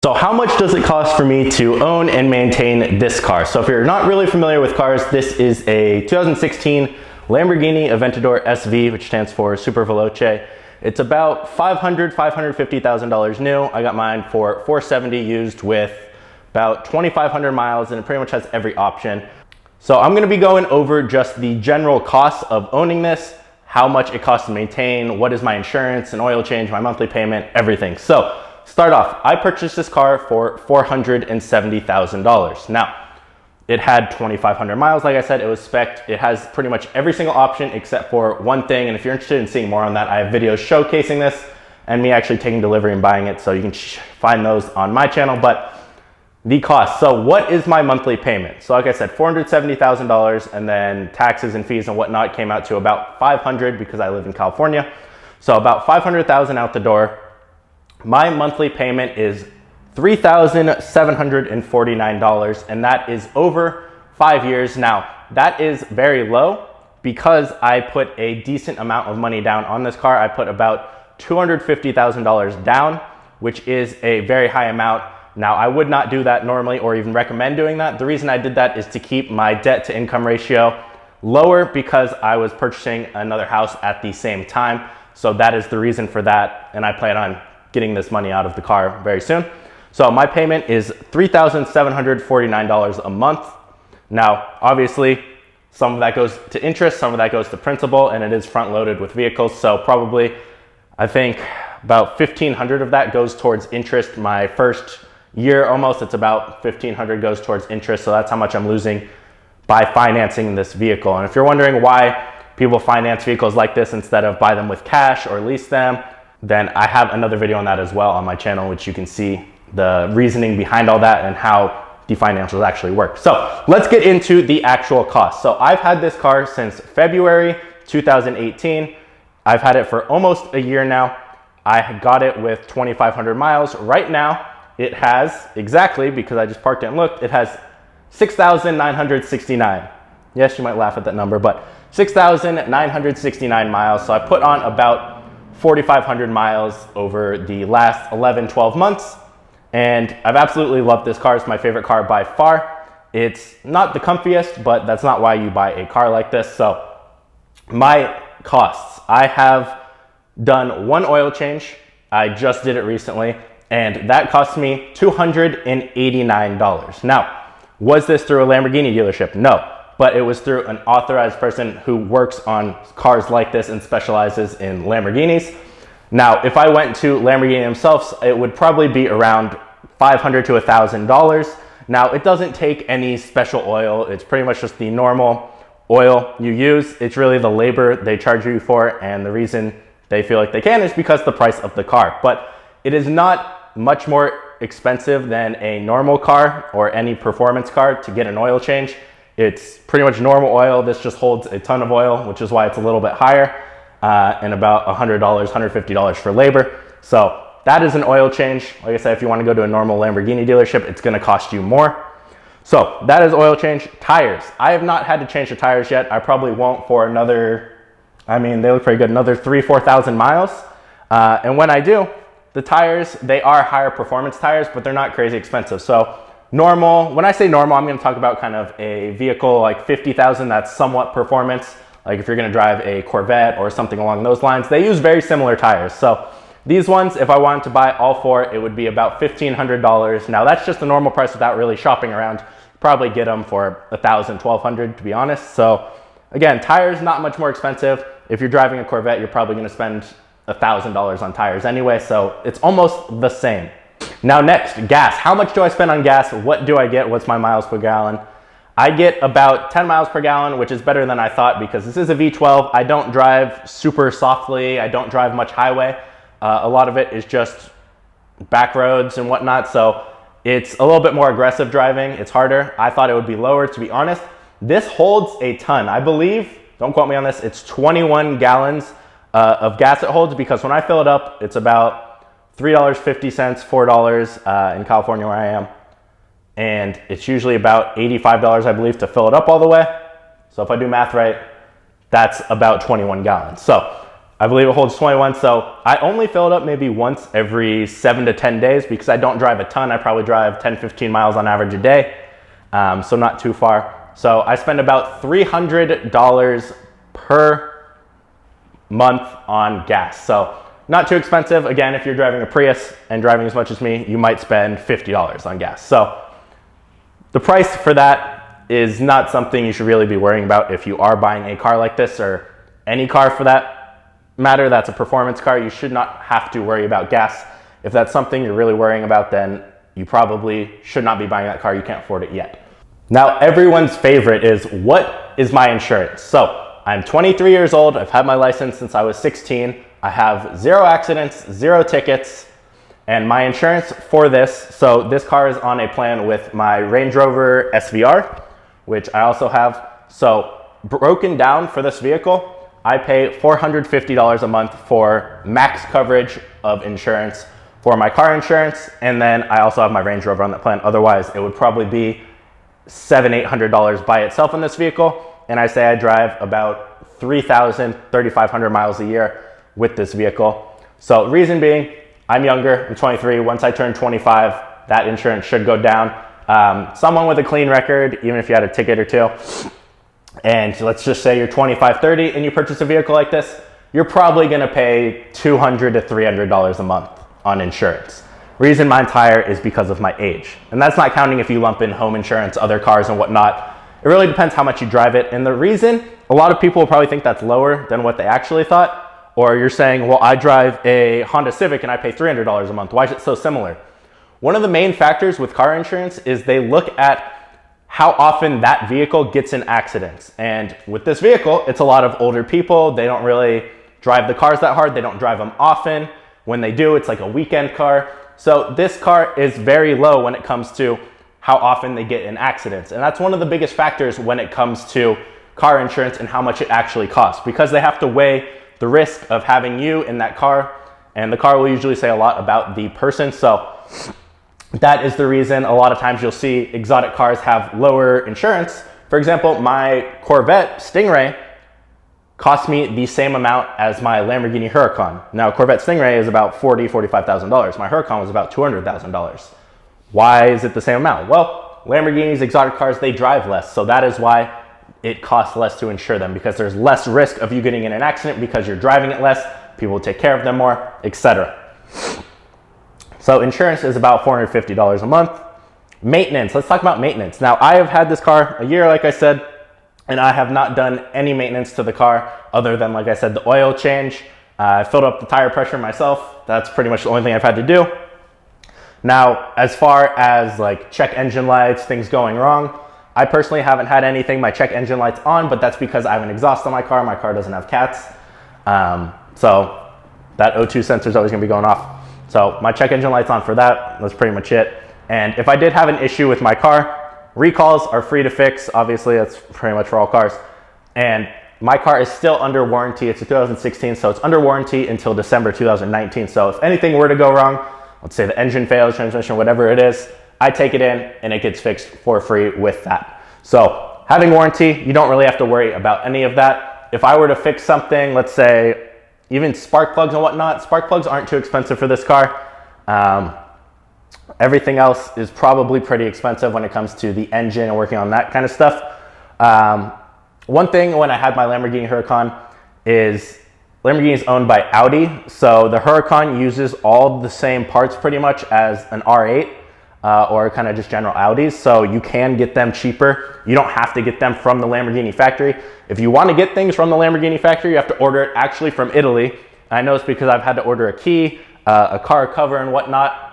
So how much does it cost for me to own and maintain this car? So if you're not really familiar with cars, this is a 2016 Lamborghini Aventador SV, which stands for Super Veloce. It's about $550,000 new. I got mine for $470 used with about 2,500 miles, and it pretty much has every option. So I'm gonna be going over just the general costs of owning this, how much it costs to maintain, what is my insurance and oil change, my monthly payment, everything. So start off, I purchased this car for $470,000. Now, it had 2,500 miles, like I said, it was spec'd. It has pretty much every single option except for one thing, and if you're interested in seeing more on that, I have videos showcasing this and me actually taking delivery and buying it, so you can find those on my channel. But the cost, so what is my monthly payment? So like I said, $470,000, and then taxes and fees and whatnot came out to about $500 because I live in California. So about $500,000 out the door. My monthly payment is $3,749, and that is over 5 years. Now, that is very low because I put a decent amount of money down on this car. I put about $250,000 down, which is a very high amount. Now, I would not do that normally or even recommend doing that. The reason I did that is to keep my debt to income ratio lower because I was purchasing another house at the same time. So that is the reason for that, and I plan on getting this money out of the car very soon. So my payment is $3,749 a month. Now, obviously, some of that goes to interest, some of that goes to principal, and it is front loaded with vehicles. So probably, I think about $1,500 of that goes towards interest. My first year almost, it's about $1,500 goes towards interest. So that's how much I'm losing by financing this vehicle. And if you're wondering why people finance vehicles like this instead of buy them with cash or lease them, then I have another video on that as well on my channel, which you can see the reasoning behind all that and how the financials actually work. So let's get into the actual cost. So I've had this car since February 2018. I've had it for almost a year now. I got it with 2,500 miles. Right now, it has exactly, because I just parked it and looked, it has 6,969. Yes, you might laugh at that number, but 6,969 miles. So I put on about 4,500 miles over the last 11, 12 months. And I've absolutely loved this car. It's my favorite car by far. It's not the comfiest, but that's not why you buy a car like this. So my costs, I have done one oil change. I just did it recently, and that cost me $289. Now, was this through a Lamborghini dealership? No. But it was through an authorized person who works on cars like this and specializes in Lamborghinis. Now, if I went to Lamborghini themselves, it would probably be around $500 to $1,000. Now, it doesn't take any special oil. It's pretty much just the normal oil you use. It's really the labor they charge you for, and the reason they feel like they can is because the price of the car. But it is not much more expensive than a normal car or any performance car to get an oil change. It's pretty much normal oil. This just holds a ton of oil, which is why it's a little bit higher, and about $100, $150 for labor. So that is an oil change. Like I said, if you want to go to a normal Lamborghini dealership, it's going to cost you more. So that is oil change. Tires. I have not had to change the tires yet. I probably won't for another, I mean, they look pretty good, another 3,000 to 4,000 miles. And when I do, the tires, they are higher performance tires, but they're not crazy expensive. So normal, when I say normal, I'm going to talk about kind of a vehicle like 50,000 that's somewhat performance. Like if you're going to drive a Corvette or something along those lines, they use very similar tires. So these ones, if I wanted to buy all four, it would be about $1,500. Now that's just the normal price without really shopping around. Probably get them for $1,000, $1,200 to be honest. So again, tires not much more expensive. If you're driving a Corvette, you're probably going to spend $1,000 on tires anyway. So it's almost the same. Now next, gas. How much do I spend on gas? What do I get? What's my miles per gallon? I get about 10 miles per gallon, which is better than I thought because this is a V12. I don't drive super softly. I don't drive much highway. A lot of it is just back roads and whatnot. So it's a little bit more aggressive driving. It's harder. I thought it would be lower, to be honest. This holds a ton. I believe, don't quote me on this, it's 21 gallons of gas it holds, because when I fill it up, it's about $3.50, $4 in California where I am. And it's usually about $85, I believe, to fill it up all the way. So if I do math right, that's about 21 gallons. So I believe it holds 21. So I only fill it up maybe once every 7 to 10 days because I don't drive a ton. I probably drive 10, 15 miles on average a day. So not too far. So I spend about $300 per month on gas. So not too expensive. Again, if you're driving a Prius and driving as much as me, you might spend $50 on gas. So the price for that is not something you should really be worrying about if you are buying a car like this, or any car for that matter that's a performance car. You should not have to worry about gas. If that's something you're really worrying about, then you probably should not be buying that car. You can't afford it yet. Now, everyone's favorite is, what is my insurance? So I'm 23 years old. I've had my license since I was 16. I have 0 accidents, 0 tickets, and my insurance for this, so this car is on a plan with my Range Rover SVR, which I also have. So broken down for this vehicle, I pay $450 a month for max coverage of insurance for my car insurance, and then I also have my Range Rover on that plan. Otherwise, it would probably be $700, $800 by itself in this vehicle. And I say I drive about 3,000, 3,500 miles a year with this vehicle. So reason being, I'm younger, I'm 23. Once I turn 25, that insurance should go down. Someone with a clean record, even if you had a ticket or two, and let's just say you're 25, 30 and you purchase a vehicle like this, you're probably gonna pay $200 to $300 a month on insurance. Reason mine's higher is because of my age. And that's not counting if you lump in home insurance, other cars and whatnot. It really depends how much you drive it. And the reason, a lot of people will probably think that's lower than what they actually thought. Or you're saying, well, I drive a Honda Civic and I pay $300 a month. Why is it so similar? One of the main factors with car insurance is they look at how often that vehicle gets in accidents. And with this vehicle, it's a lot of older people. They don't really drive the cars that hard. They don't drive them often. When they do, it's like a weekend car. So this car is very low when it comes to how often they get in accidents. And that's one of the biggest factors when it comes to car insurance and how much it actually costs, because they have to weigh the risk of having you in that car, and the car will usually say a lot about the person. So that is the reason a lot of times you'll see exotic cars have lower insurance. For example, my Corvette Stingray cost me the same amount as my Lamborghini Huracan. Now, Corvette Stingray is about $40,000, $45,000. My Huracan was about $200,000. Why is it the same amount? Well, Lamborghinis, exotic cars, they drive less. So that is why it costs less to insure them, because there's less risk of you getting in an accident because you're driving it less, people will take care of them more, etc. So insurance is about $450 a month. Maintenance, let's talk about maintenance. Now, I have had this car a year, like I said, and I have not done any maintenance to the car other than, like I said, the oil change. I filled up the tire pressure myself. That's pretty much the only thing I've had to do. Now, as far as like check engine lights, things going wrong, I personally haven't had anything. My check engine light's on, but that's because I have an exhaust on my car. My car doesn't have cats. So that O2 sensor is always gonna be going off. So my check engine light's on for that. That's pretty much it. And if I did have an issue with my car, recalls are free to fix. Obviously, that's pretty much for all cars. And my car is still under warranty. It's a 2016, so it's under warranty until December 2019. So if anything were to go wrong, let's say the engine fails, transmission, whatever it is, I take it in and it gets fixed for free with that. So having warranty, you don't really have to worry about any of that. If I were to fix something, let's say even spark plugs and whatnot, spark plugs aren't too expensive for this car. Everything else is probably pretty expensive when it comes to the engine and working on that kind of stuff. One thing when I had my Lamborghini Huracan is Lamborghini is owned by Audi. So the Huracan uses all the same parts pretty much as an R8 or kind of just general Audis. So you can get them cheaper. You don't have to get them from the Lamborghini factory. If you want to get things from the Lamborghini factory, you have to order it actually from Italy. I know it's because I've had to order a key, a car cover and whatnot.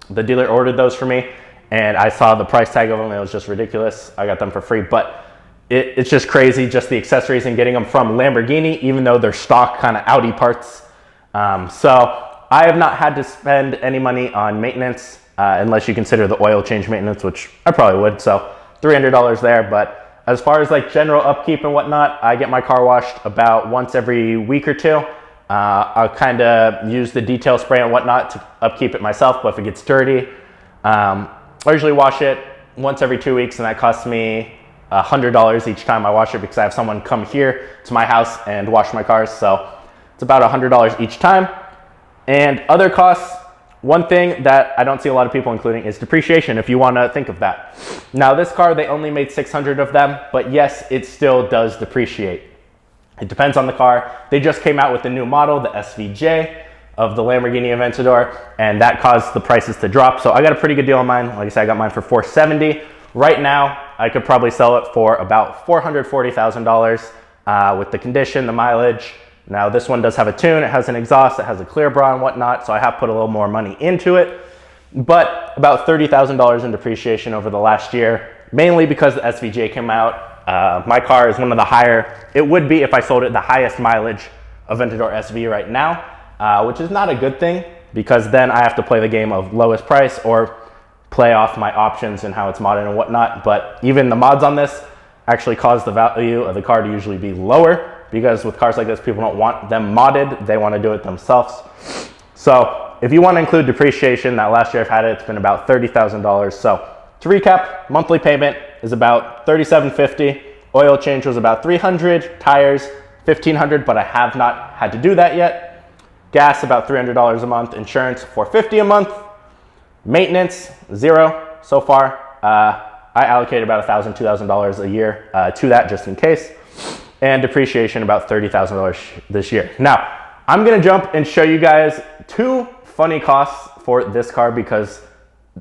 The dealer ordered those for me and I saw the price tag of them. It was just ridiculous. I got them for free, but it's just crazy, just the accessories and getting them from Lamborghini, even though they're stock kind of Audi parts. So I have not had to spend any money on maintenance unless you consider the oil change maintenance, which I probably would. So $300 there. But as far as like general upkeep and whatnot, I get my car washed about once every week or two. I'll kind of use the detail spray and whatnot to upkeep it myself, but if it gets dirty, I usually wash it once every 2 weeks, and that costs me $100 each time I wash it because I have someone come here to my house and wash my cars. So It's about $100 each time. And other costs, one thing that I don't see a lot of people including is depreciation, if you want to think of that. Now this car, they only made 600 of them, but yes, it still does depreciate. It depends on the car. They just came out with the new model, the SVJ of the Lamborghini Aventador, and that caused the prices to drop. So I got a pretty good deal on mine. Like I said, I got mine for $470. Right now, I could probably sell it for about $440,000 with the condition, the mileage. Now this one does have a tune, it has an exhaust, it has a clear bra and whatnot, so I have put a little more money into it. But about $30,000 in depreciation over the last year, mainly because the SVJ came out. My car is one of the higher, it would be if I sold it, the highest mileage Aventador SV right now, which is not a good thing because then I have to play the game of lowest price or play off my options and how it's modded and whatnot. But even the mods on this actually cause the value of the car to usually be lower, because with cars like this, people don't want them modded, they want to do it themselves. So if you want to include depreciation, that last year I've had it, it's been about $30,000. So to recap, monthly payment is about $3,750. Oil change was about $300, tires $1,500, but I have not had to do that yet. Gas about $300 a month, insurance $450 a month, maintenance $0 so far. I allocated about $1,000, $2,000 a year to that just in case. And depreciation about $30,000 this year. Now, I'm gonna jump and show you guys two funny costs for this car because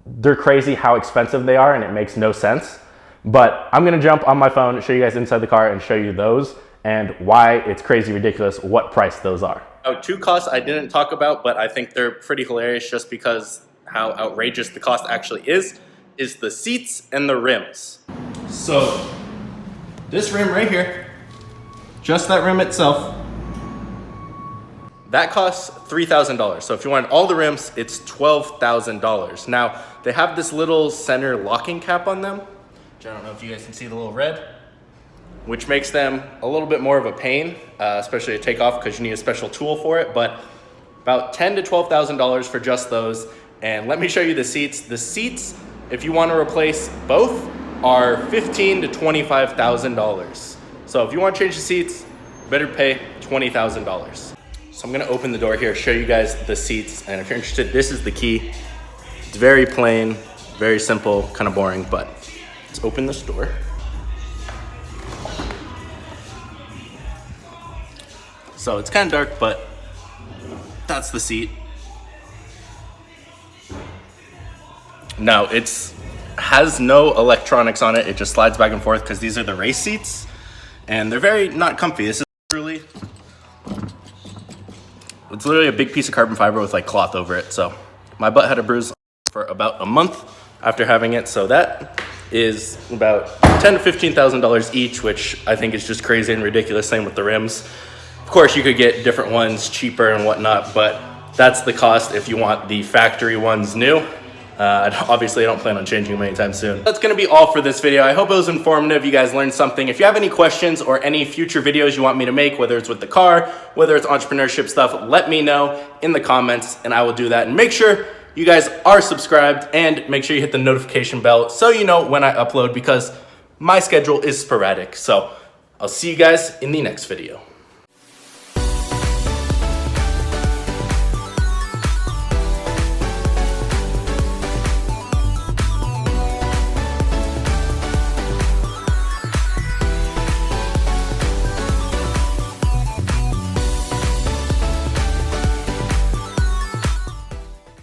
they're crazy how expensive they are and it makes no sense. But I'm gonna jump on my phone, show you guys inside the car and show you those and why it's crazy ridiculous what price those are. Oh, two costs I didn't talk about, but I think they're pretty hilarious just because how outrageous the cost actually is the seats and the rims. So this rim right here, just that rim itself, that costs $3,000. So if you want all the rims, it's $12,000. Now, they have this little center locking cap on them, which I don't know if you guys can see the little red, which makes them a little bit more of a pain, especially to take off because you need a special tool for it, but about $10,000 to $12,000 for just those. And let me show you the seats. The seats, if you want to replace both, are $15,000 to $25,000. So if you want to change the seats, better pay $20,000. So I'm gonna open the door here, show you guys the seats, and if you're interested, this is the key. It's very plain, very simple, kind of boring, but let's open this door. So it's kind of dark, but that's the seat. Now it has no electronics on it. It just slides back and forth because these are the race seats. And they're very not comfy. This is literally, it's literally a big piece of carbon fiber with like cloth over it. So my butt had a bruise for about a month after having it. So that is about $10,000 to $15,000 each, which I think is just crazy and ridiculous. Same with the rims. Of course, you could get different ones cheaper and whatnot, but that's the cost if you want the factory ones new. Obviously, I don't plan on changing them anytime soon. That's gonna be all for this video. I hope it was informative. You guys learned something. If you have any questions or any future videos you want me to make, whether it's with the car, whether it's entrepreneurship stuff, let me know in the comments and I will do that. And make sure you guys are subscribed and make sure you hit the notification bell so you know when I upload because my schedule is sporadic. So I'll see you guys in the next video.